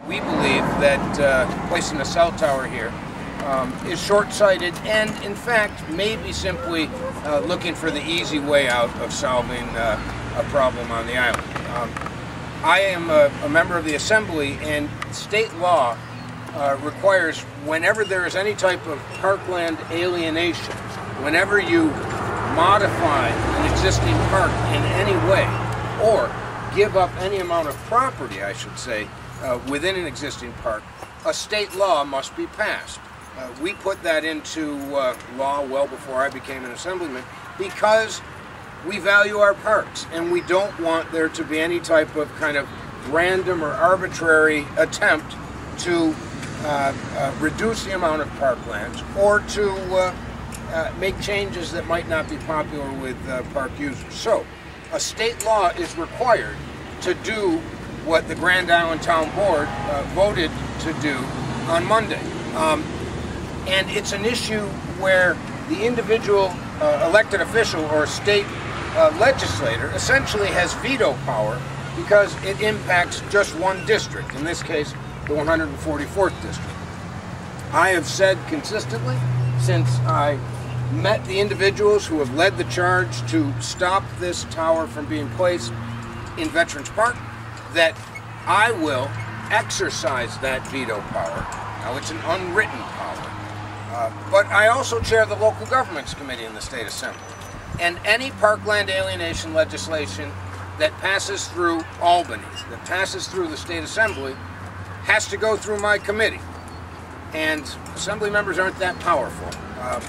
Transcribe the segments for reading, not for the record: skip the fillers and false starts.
We believe that placing a cell tower here is short-sighted and, in fact, maybe simply looking for the easy way out of solving a problem on the island. I am a member of the Assembly, and state law requires whenever there is any type of parkland alienation, whenever you modify an existing park in any way, or give up any amount of property, I should say, within an existing park, a state law must be passed. We put that into law well before I became an assemblyman because we value our parks and we don't want there to be any type of kind of random or arbitrary attempt to reduce the amount of parklands or to make changes that might not be popular with park users. So a state law is required to do what the Grand Island Town Board voted to do on Monday. And it's an issue where the individual elected official or state legislator essentially has veto power because it impacts just one district, in this case the 144th district. I have said consistently since I met the individuals who have led the charge to stop this tower from being placed in Veterans Park that I will exercise that veto power. Now, it's an unwritten power, but I also chair the Local Governments Committee in the State Assembly, and any parkland alienation legislation that passes through Albany, that passes through the State Assembly, has to go through my committee. And Assembly members aren't that powerful,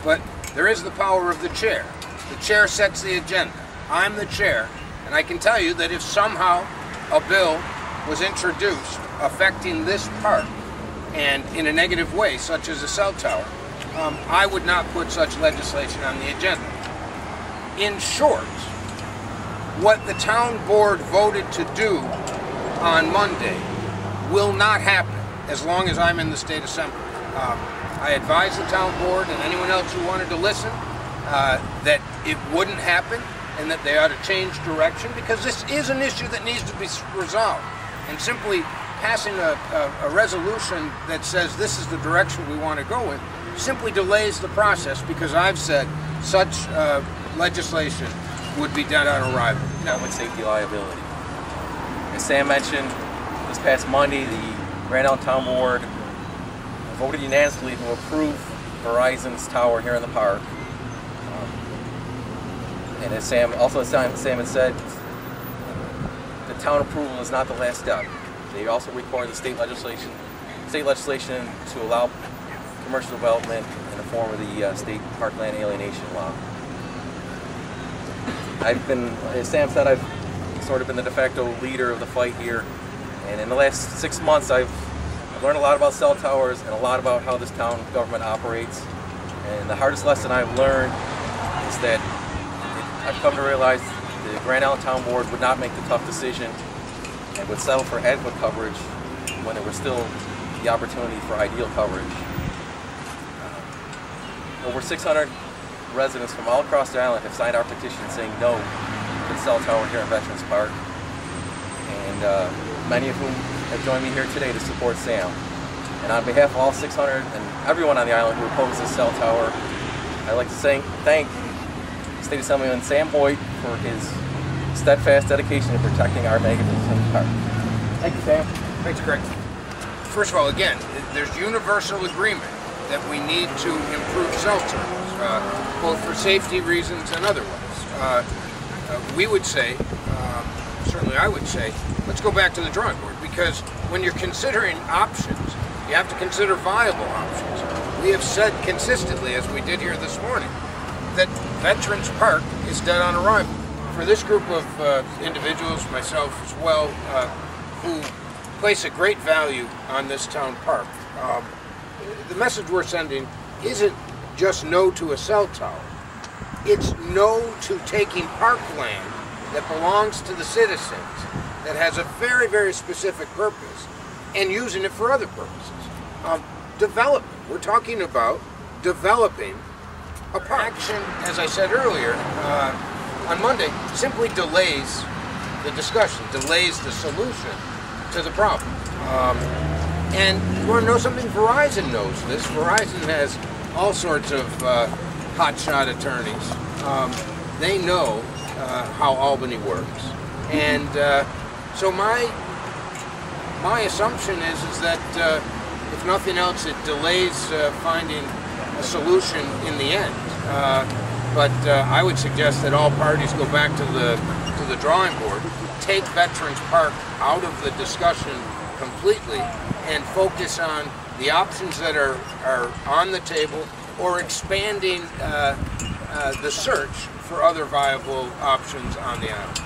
but there is the power of the chair. The chair sets the agenda. I'm the chair, and I can tell you that if somehow a bill was introduced affecting this park and in a negative way, such as a cell tower, I would not put such legislation on the agenda. In short, what the town board voted to do on Monday will not happen as long as I'm in the State Assembly. I advised the town board and anyone else who wanted to listen that it wouldn't happen and that they ought to change direction, because this is an issue that needs to be resolved. And simply passing a resolution that says this is the direction we want to go in simply delays the process, because I've said such legislation would be dead on arrival. Public safety liability. As Sam mentioned, this past Monday, the Grand Island Town Board voted unanimously to approve Verizon's tower here in the park. And as Sam had said, the town approval is not the last step. They also require the state legislation to allow commercial development in the form of the state parkland alienation law. As Sam said, I've sort of been the de facto leader of the fight here. And in the last 6 months, I've learned a lot about cell towers and a lot about how this town government operates. And the hardest lesson I've learned is that I've come to realize the Grand Island Town Board would not make the tough decision and would settle for adequate coverage when there was still the opportunity for ideal coverage. Over 600 residents from all across the island have signed our petition saying no to the cell tower here in Veterans Park. And many of whom have joined me here today to support Sam. And on behalf of all 600 and everyone on the island who opposes the cell tower, I'd like to thank State Assemblyman Sam Hoyt for his steadfast dedication to protecting our magnificent park. Thank you, Sam. Thanks, Greg. First of all, again, there's universal agreement that we need to improve cell towers, both for safety reasons and otherwise. We would say, certainly I would say, let's go back to the drawing board, because when you're considering options, you have to consider viable options. We have said consistently, as we did here this morning, that Veterans Park is dead on arrival. For this group of individuals, myself as well, who place a great value on this town park, the message we're sending isn't just no to a cell tower. It's no to taking parkland that belongs to the citizens, that has a very, very specific purpose, and using it for other purposes. Development. We're talking about developing a park. Action, as I said earlier, on Monday, simply delays the discussion, delays the solution to the problem. And you want to know something? Verizon knows this. Verizon has all sorts of hotshot attorneys. They know how Albany works. And so my assumption is that if nothing else, it delays finding a solution in the end. But I would suggest that all parties go back to the drawing board, take Veterans Park out of the discussion completely, and focus on the options that are on the table, or expanding the search for other viable options on the island.